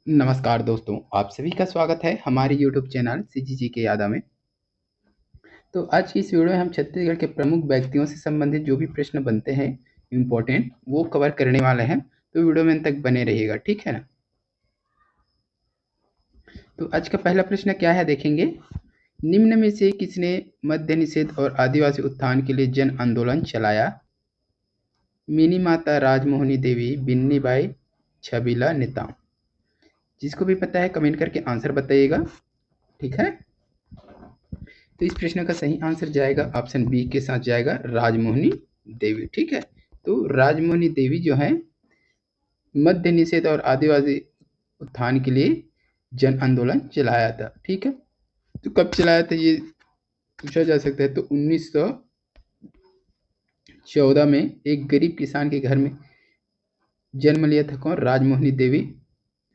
नमस्कार दोस्तों, आप सभी का स्वागत है हमारे YouTube चैनल सीजीजी के यादा में। तो आज की इस वीडियो में हम छत्तीसगढ़ के प्रमुख व्यक्तियों से संबंधित जो भी प्रश्न बनते हैं इम्पोर्टेंट, वो कवर करने वाले हैं। तो वीडियो में अंत तक बने रहिएगा, ठीक है ना। तो आज का पहला प्रश्न क्या है देखेंगे। निम्न में से किसने मद्य निषेध और आदिवासी उत्थान के लिए जन आंदोलन चलाया? मिनी माता राजमोहनी देवी, बिन्नी बाई, छबीला नेताम। जिसको भी पता है कमेंट करके आंसर बताइएगा, ठीक है। तो इस प्रश्न का सही आंसर जाएगा ऑप्शन बी के साथ जाएगा, राजमोहनी देवी, ठीक है। तो राजमोहनी देवी जो है मद्य निषेध और आदिवासी उत्थान के लिए जन आंदोलन चलाया था, ठीक है। तो कब चलाया था ये पूछा जा सकता है। तो 1914 में एक गरीब किसान के घर में जन्म लिया था कौन? राजमोहनी देवी,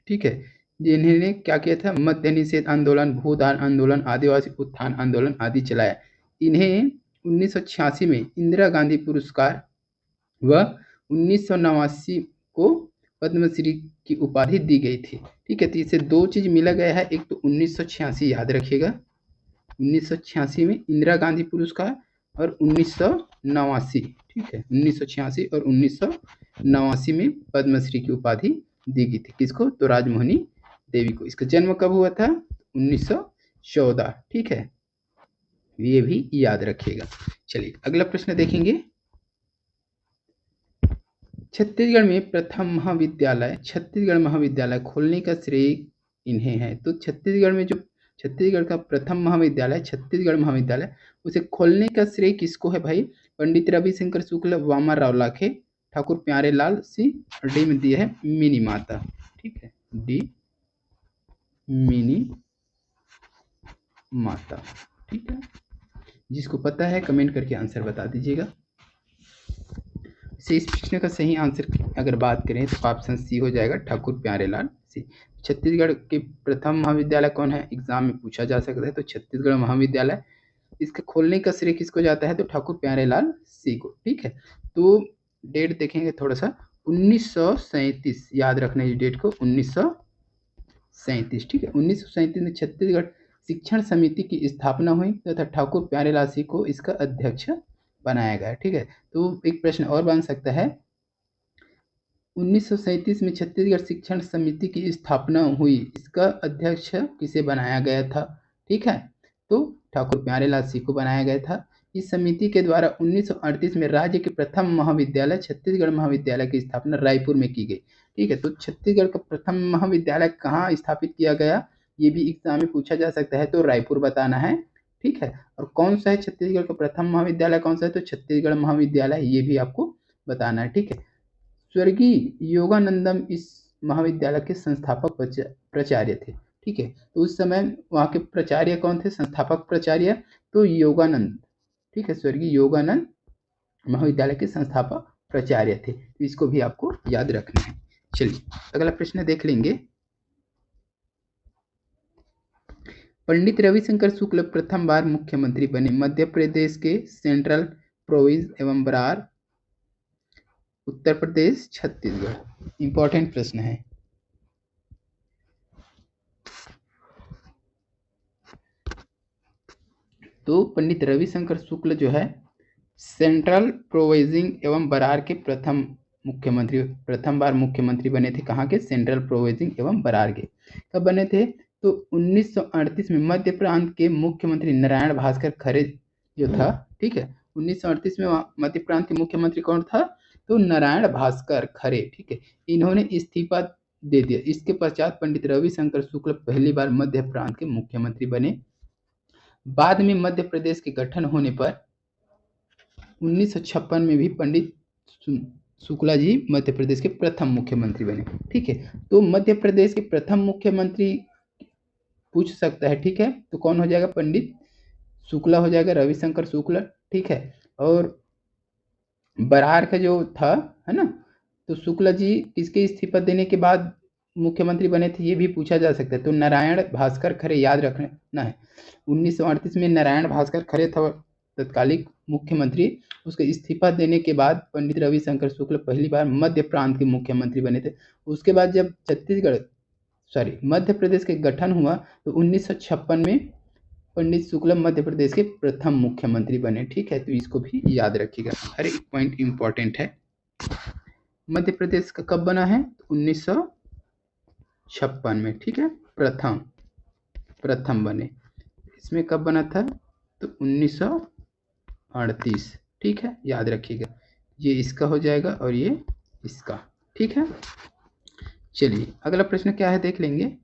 ठीक है। जिन्होंने क्या किया था? मद्य निषेध आंदोलन, भूदान आंदोलन, आदिवासी उत्थान आंदोलन आदि चलाया। इन्हें 1986 में इंदिरा गांधी पुरस्कार व 1989 को पद्मश्री की उपाधि दी गई थी, ठीक है। तो इससे दो चीज मिला गया है। एक तो 1986 याद रखिएगा, 1986 में इंदिरा गांधी पुरस्कार और 1989, ठीक है, 1986 और 1989 में पद्मश्री की उपाधि दी गई थी। किसको? तो राजमोहनी देवी को। इसका जन्म कब हुआ था? 1914, ठीक है, ये भी याद रखिएगा। चलिए अगला प्रश्न देखेंगे। छत्तीसगढ़ में प्रथम महाविद्यालय, छत्तीसगढ़ महाविद्यालय खोलने का श्रेय इन्हें है। तो छत्तीसगढ़ में जो छत्तीसगढ़ का प्रथम महाविद्यालय, छत्तीसगढ़ महाविद्यालय, उसे खोलने का श्रेय किसको है भाई? पंडित रविशंकर शुक्ल, वामा राव लाखे, ठाकुर प्यारे लाल सिंह। डी में दिया है मिनी माता, ठीक है, डी मिनी माता, ठीक है। जिसको पता है कमेंट करके आंसर बता दीजिएगा। इस प्रश्न का सही आंसर अगर बात करें तो ऑप्शन सी हो जाएगा, ठाकुर प्यारेलाल सिंह। छत्तीसगढ़ के प्रथम महाविद्यालय कौन है? एग्जाम में पूछा जा सकता है। तो छत्तीसगढ़ महाविद्यालय, इसके खोलने का श्रेय किसको जाता है? तो ठाकुर प्यारेलाल सिंह को, ठीक है। तो डेट देखेंगे थोड़ा सा, 1937 याद रखना इस डेट को, 1937, ठीक है। 1937 में छत्तीसगढ़ शिक्षण समिति की स्थापना हुई तथा ठाकुर प्यारेलाल सिंह को इसका अध्यक्ष बनाया गया, ठीक है। तो एक प्रश्न और बन सकता है, 1937 में छत्तीसगढ़ शिक्षण समिति की स्थापना हुई, इसका अध्यक्ष किसे बनाया गया था? ठीक है, तो ठाकुर प्यारेलाल सिंह को बनाया गया था। इस समिति के द्वारा 1938 में राज्य के प्रथम महाविद्यालय छत्तीसगढ़ महाविद्यालय की स्थापना रायपुर में की गई, ठीक है। तो छत्तीसगढ़ का प्रथम महाविद्यालय कहाँ स्थापित किया गया, ये भी एग्जाम में पूछा जा सकता है। तो रायपुर बताना है, ठीक है। और कौन सा है छत्तीसगढ़ का प्रथम महाविद्यालय, कौन सा है? तो छत्तीसगढ़ महाविद्यालय, ये भी आपको बताना है, ठीक है। स्वर्गीय योगानंदम इस महाविद्यालय के संस्थापक प्राचार्य थे, ठीक है। तो उस समय वहाँ के प्राचार्य कौन थे? संस्थापक प्राचार्य तो योगानंद, ठीक है, स्वर्गीय योगानंद महाविद्यालय के संस्थापक प्राचार्य थे। तो इसको भी आपको याद रखना है। चलिए अगला प्रश्न देख लेंगे। पंडित रविशंकर शुक्ल प्रथम बार मुख्यमंत्री बने मध्य प्रदेश के सेंट्रल प्रोविंस एवं बरार, उत्तर प्रदेश, छत्तीसगढ़। इंपॉर्टेंट प्रश्न है। तो पंडित रविशंकर शुक्ल जो है सेंट्रल प्रोविंस एवं बरार के प्रथम बार मुख्यमंत्री बने थे। कहाँ के? सेंट्रल प्रोविंस एवं बरार के। कब बने थे? तो 1938 में मध्य प्रांत के मुख्यमंत्री नारायण भास्कर खरे जो था, ठीक है, 1938 में मध्य प्रांत के मुख्यमंत्री कौन था? तो नारायण भास्कर खरे, ठीक है, इन्होंने इस्तीफा दे दिया। इसके पश्चात पंडित रविशंकर शुक्ल पहली बार मध्य प्रांत के मुख्यमंत्री बने। बाद में मध्य प्रदेश के गठन होने पर 1956 में भी पंडित शुक्ला जी मध्य प्रदेश के प्रथम मुख्यमंत्री बने, ठीक है। तो मध्य प्रदेश के प्रथम मुख्यमंत्री पूछ सकता है, ठीक है, तो कौन हो जाएगा? पंडित शुक्ला हो जाएगा, रविशंकर शुक्ला, ठीक है। और बरार का जो था, है ना, तो शुक्ला जी किसके इस्तीफा देने के बाद मुख्यमंत्री बने थे, ये भी पूछा जा सकता है। तो नारायण भास्कर खरे याद रखना है। 1938 में नारायण भास्कर खरे था तत्कालिक मुख्यमंत्री। उसके इस्तीफा देने के बाद पंडित रविशंकर शुक्ल पहली बार मध्य प्रांत के मुख्यमंत्री बने थे। उसके बाद जब छत्तीसगढ़ मध्य प्रदेश के गठन हुआ तो 1956 में पंडित शुक्लम मध्य प्रदेश के प्रथम मुख्यमंत्री बने। ठीक है, तो इसको भी याद रखिएगा, हर एक पॉइंट इंपॉर्टेंट है। मध्य प्रदेश का कब बना है? 1956 में। ठीक है, प्रथम बने। इसमें कब बना था? तो 1938। ठीक है, याद रखिएगा, ये इसका हो जाएगा और ये इसका। ठीक है, चलिए अगला प्रश्न क्या है देख लेंगे।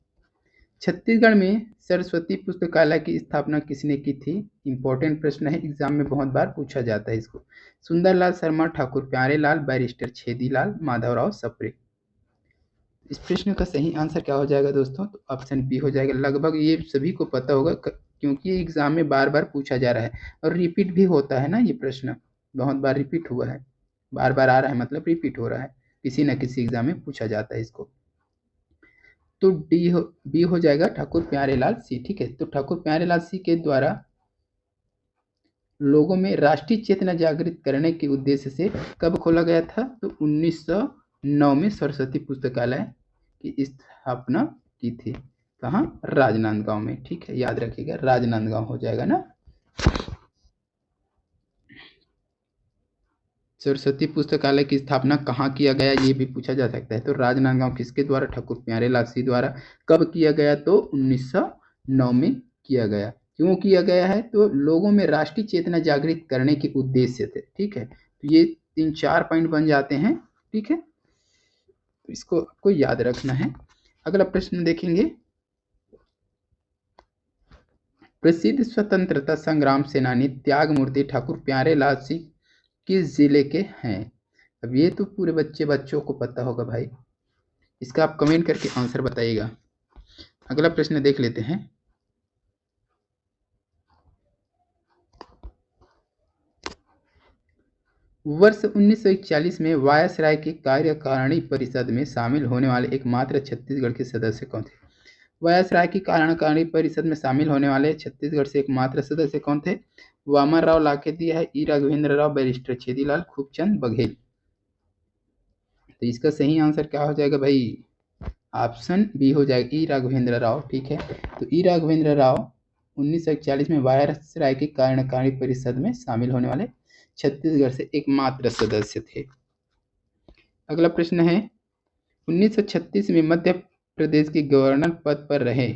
छत्तीसगढ़ में सरस्वती पुस्तकालय की स्थापना किसने की थी? इंपॉर्टेंट प्रश्न है, एग्जाम में बहुत बार पूछा जाता है इसको। सुंदरलाल शर्मा, ठाकुर प्यारेलाल, बैरिस्टर छेदीलाल, माधवराव सप्रे। इस प्रश्न का सही आंसर क्या हो जाएगा दोस्तों? तो ऑप्शन बी हो जाएगा। लगभग ये सभी को पता होगा क्योंकि ये एग्जाम में बार बार पूछा जा रहा है और रिपीट भी होता है ना, ये प्रश्न बहुत बार रिपीट हुआ है, बार बार आ रहा है मतलब रिपीट हो रहा है, किसी न किसी एग्जाम में पूछा जाता है इसको। तो बी हो जाएगा ठाकुर प्यारेलाल सी। ठीक है, तो ठाकुर प्यारेलाल सी के द्वारा लोगों में राष्ट्रीय चेतना जागृत करने के उद्देश्य से कब खोला गया था? तो 1909 में सरस्वती पुस्तकालय की स्थापना की थी। कहाँ? राजनांदगांव में। ठीक है, याद रखिएगा, राजनांदगांव हो जाएगा ना। सरस्वती पुस्तकालय की स्थापना कहाँ किया गया, ये भी पूछा जा सकता है। तो राजनांदगांव किसके द्वारा? ठाकुर प्यारेलाल सी द्वारा। कब किया गया? तो 1909 में किया गया। क्यों किया गया है? तो लोगों में राष्ट्रीय चेतना जागृत करने के उद्देश्य से। ठीक है, तो ये 3-4 पॉइंट बन जाते हैं। ठीक है, तो इसको आपको याद रखना है। अगला प्रश्न देखेंगे। प्रसिद्ध स्वतंत्रता संग्राम सेनानी त्यागमूर्ति ठाकुर प्यारेलाल सी किस जिले के हैं? अब ये तो पूरे बच्चों को पता होगा भाई, इसका आप कमेंट करके आंसर बताइएगा। अगला प्रश्न देख लेते हैं। वर्ष 1941 में वायसराय की कार्यकारिणी परिषद में शामिल होने वाले एकमात्र छत्तीसगढ़ के सदस्य कौन थे? वायसराय की कार्यकारिणी परिषद में शामिल होने वाले छत्तीसगढ़ से एकमात्र सदस्य कौन थे? वामन राव लाके दिया है, ई राघवेंद्र राव, बैरिस्टर छेदीलाल, खूबचंद बघेल। तो इसका सही आंसर क्या हो जाएगा भाई? ऑप्शन बी हो जाएगा, ई राघवेंद्र राव। ठीक है, तो ई राघवेंद्र राव 1941 में वायसराय की कार्यकारिणी परिषद में शामिल होने वाले छत्तीसगढ़ से एकमात्र सदस्य थे। अगला प्रश्न है, 1936 में मध्य प्रदेश के गवर्नर पद पर रहे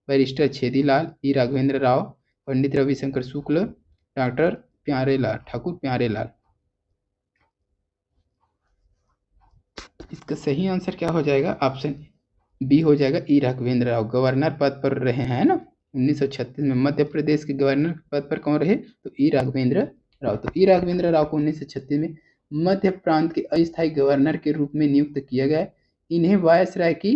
बैरिस्टर छेदीलाल, ई राघवेंद्र राव, पंडित रविशंकर शुक्ल, डॉक्टर प्यारेलाल, ठाकुर प्यारेलाल। इसका सही आंसर क्या हो जाएगा? ऑप्शन बी हो जाएगा, ई राघवेंद्र राव गवर्नर पद पर रहे हैं ना 1936 में। मध्य प्रदेश के गवर्नर पद पर कौन रहे? तो ई राघवेंद्र राव। तो ई राघवेंद्र राव को 1936 में मध्य प्रांत के अस्थायी गवर्नर के रूप में नियुक्त किया गया। इन्हें वायसराय की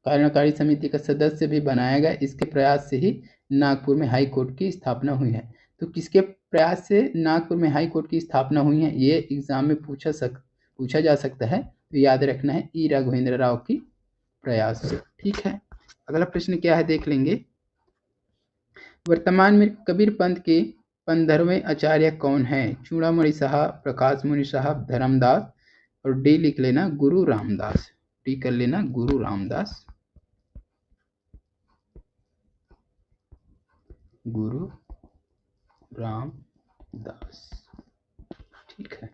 कार्यकारी समिति का सदस्य भी बनाया गया। इसके प्रयास से ही नागपुर में हाई कोर्ट की स्थापना हुई है। तो किसके प्रयास से नागपुर में हाई कोर्ट की स्थापना हुई है, ये एग्जाम में पूछा जा सकता है। तो याद रखना है, ई राघवेंद्र राव की प्रयास से। ठीक है, अगला प्रश्न क्या है देख लेंगे। वर्तमान में कबीर पंथ के 15वें आचार्य कौन है? चूड़ामणि साहब, प्रकाश मुनि साहब, धर्मदास, और डी लिख लेना गुरु रामदास। डी कर लेना गुरु रामदास, गुरु रामदास। ठीक है,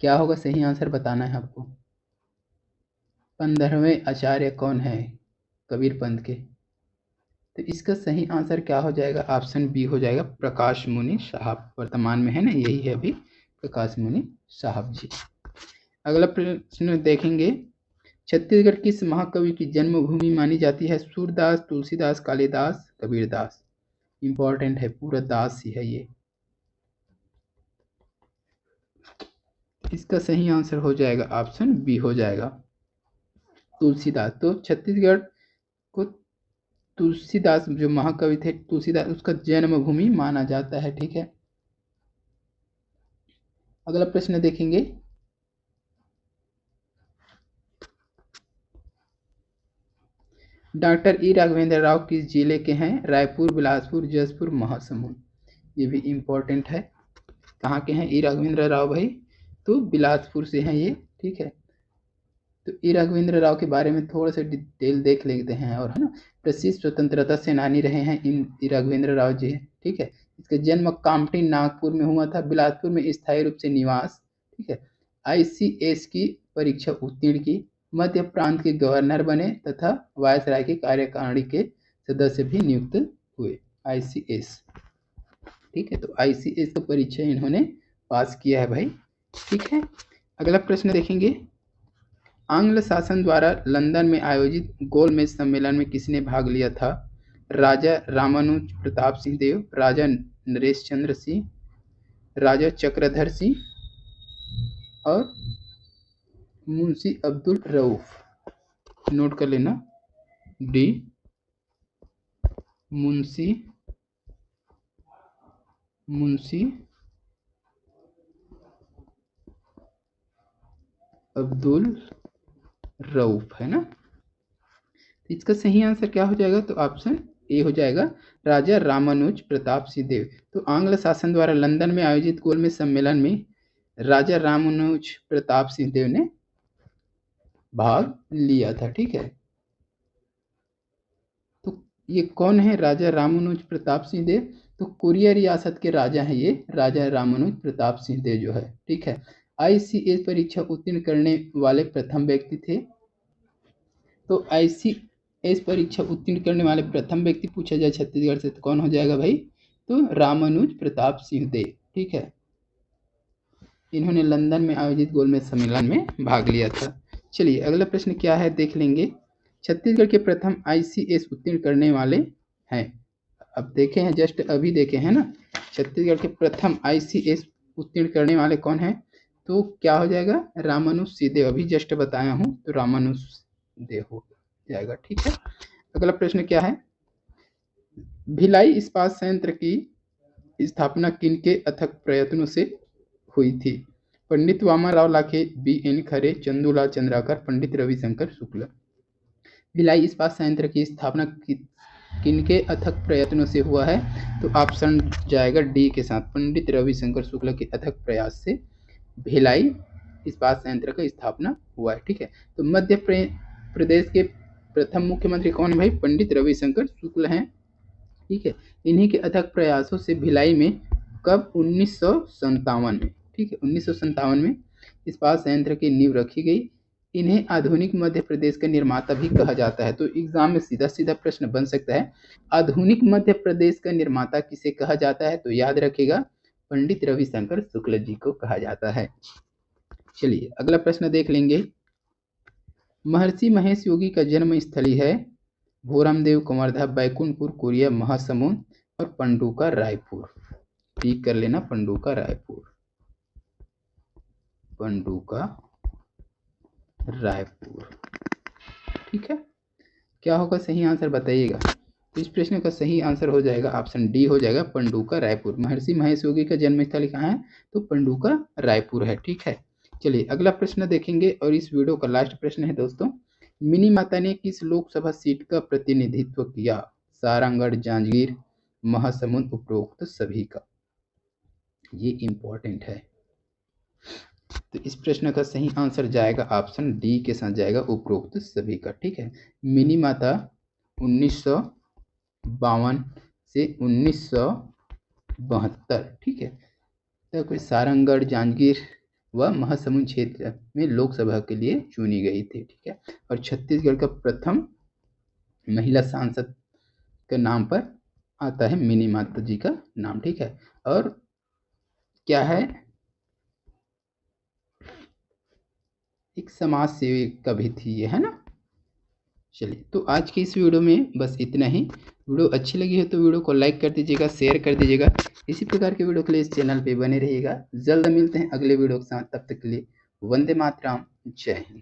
क्या होगा सही आंसर बताना है आपको। 15वें आचार्य कौन है कबीर पंथ के? तो इसका सही आंसर क्या हो जाएगा? ऑप्शन बी हो जाएगा, प्रकाश मुनि साहब। वर्तमान में है ना, यही है अभी, प्रकाश मुनि साहब जी। अगला प्रश्न देखेंगे। छत्तीसगढ़ किस महाकवि की जन्मभूमि मानी जाती है? सूरदास, तुलसीदास, कालिदास, कबीरदास। इंपॉर्टेंट है, पूरा दास ही है ये। इसका सही आंसर हो जाएगा ऑप्शन बी हो जाएगा, तुलसीदास। तो छत्तीसगढ़ को तुलसीदास जो महाकवि थे, तुलसीदास, उसका जन्मभूमि माना जाता है। ठीक है, अगला प्रश्न देखेंगे। डॉक्टर ई राघवेंद्र राव किस जिले के हैं? रायपुर, बिलासपुर, जसपुर, महासमुंद। ये भी इम्पोर्टेंट है। कहाँ के हैं ई राघवेंद्र राव भाई? तो बिलासपुर से हैं ये। ठीक है, तो ई राघवेंद्र राव के बारे में थोड़ा सा डिटेल देख लेते हैं, और है ना, प्रसिद्ध स्वतंत्रता सेनानी रहे हैं इन ई राघवेंद्र राव जी, ठीक है। इसका जन्म कामठी नागपुर में हुआ था, बिलासपुर में स्थायी रूप से निवास, ठीक है। ICS की परीक्षा उत्तीर्ण की, मध्य प्रांत के गवर्नर बने तथा वायसराय की कार्यकारिणी के सदस्य भी नियुक्त हुए। ICS, ठीक है, तो ICS की परीक्षा इन्होंने पास किया है भाई, ठीक है। अगला प्रश्न देखेंगे, आंग्ल शासन द्वारा लंदन में आयोजित गोलमेज सम्मेलन में किसने भाग लिया था? राजा रामानुज प्रताप सिंह देव, राजा नरेश चंद्र सिंह, राजा चक्रधर सिंह और मुंशी अब्दुल रऊफ। नोट कर लेना, डी मुंशी अब्दुल रऊफ, है ना। इसका सही आंसर क्या हो जाएगा? तो ऑप्शन ए हो जाएगा, राजा रामानुज प्रताप सिंह देव। तो आंग्ल शासन द्वारा लंदन में आयोजित गोलमेज सम्मेलन में राजा रामानुज प्रताप सिंह देव ने भाग लिया था, ठीक है। तो ये कौन है राजा रामानुज प्रताप सिंह देव? तो कोरिया रियासत के राजा हैं ये राजा रामानुज प्रताप सिंह देव जो है, ठीक है। ICS परीक्षा उत्तीर्ण करने वाले प्रथम व्यक्ति थे। तो ICS परीक्षा उत्तीर्ण करने वाले प्रथम व्यक्ति पूछा जाए छत्तीसगढ़ से तो कौन हो जाएगा भाई? तो रामानुज प्रताप सिंह देव, ठीक है। इन्होंने लंदन में आयोजित गोलमेज सम्मेलन में भाग लिया था। चलिए अगला प्रश्न क्या है देख लेंगे। छत्तीसगढ़ के प्रथम ICS उत्तीर्ण करने वाले हैं, अब देखे हैं, जस्ट अभी देखे हैं ना, छत्तीसगढ़ के प्रथम ICS उत्तीर्ण करने वाले कौन है? तो क्या हो जाएगा? रामानुज सिंह देव, अभी जस्ट बताया हूँ, तो रामानुज देव हो जाएगा, ठीक है। अगला प्रश्न क्या है, भिलाई इस्पात संयंत्र की स्थापना किनके अथक प्रयत्नों से हुई थी? पंडित वामन राव लाखे, BN खरे, चंदूलाल चंद्राकर, पंडित रविशंकर शुक्ल। भिलाई इस्पात संयंत्र की स्थापना किनके अथक प्रयत्नों से हुआ है? तो ऑप्शन जाएगा डी के साथ, पंडित रविशंकर शुक्ल के अथक प्रयास से भिलाई इस्पात संयंत्र का स्थापना हुआ है, ठीक है। तो मध्य प्रदेश के प्रथम मुख्यमंत्री कौन है भाई? पंडित रविशंकर शुक्ल हैं, ठीक है। इन्हीं के अथक प्रयासों से भिलाई में कब? 1957 में, ठीक है, 1957 में इस्पात संयंत्र की नींव रखी गई। इन्हें आधुनिक मध्य प्रदेश का निर्माता भी कहा जाता है। तो एग्जाम में सीधा सीधा प्रश्न बन सकता है, आधुनिक मध्य प्रदेश का निर्माता किसे कहा जाता है? तो याद रखिएगा, पंडित रविशंकर शुक्ल जी को कहा जाता है। चलिए अगला प्रश्न देख लेंगे, महर्षि महेश योगी का जन्म स्थली है भोरमदेव, कुंवरधा, बैकुंठपुर, कोरिया, महासमुंद और पंडुका रायपुर। ठीक कर लेना, पंडुका रायपुर, पंडुका रायपुर, ठीक है। क्या होगा सही आंसर बताइएगा? इस प्रश्न का सही आंसर हो जाएगा ऑप्शन डी हो जाएगा, पंडुका रायपुर। महर्षि महेश योगी का जन्म स्थल कहाँ है? तो पंडुका रायपुर है, ठीक है। चलिए अगला प्रश्न देखेंगे, और इस वीडियो का लास्ट प्रश्न है दोस्तों, मिनी माता ने किस लोकसभा सीट का प्रतिनिधित्व किया? सारंगढ़, जांजगीर, महासमुंद, उपरोक्त सभी का। ये इंपॉर्टेंट है, तो इस प्रश्न का सही आंसर जाएगा ऑप्शन डी के साथ जाएगा, उपरोक्त सभी का, ठीक है। मिनी माता 1952 से 1972, ठीक है। तो कोई सारंगढ़, जांजगीर व महासमुंद क्षेत्र में लोकसभा के लिए चुनी गई थी, ठीक है। और छत्तीसगढ़ का प्रथम महिला सांसद के नाम पर आता है मिनी माता जी का नाम, ठीक है। और क्या है, एक समाज सेविका भी थी ये, है ना। चलिए तो आज की इस वीडियो में बस इतना ही। वीडियो अच्छी लगी है तो वीडियो को लाइक कर दीजिएगा, शेयर कर दीजिएगा। इसी प्रकार के वीडियो के लिए इस चैनल पे बने रहिएगा। जल्द मिलते हैं अगले वीडियो के साथ, तब तक के लिए वंदे मातरम, जय हिंद।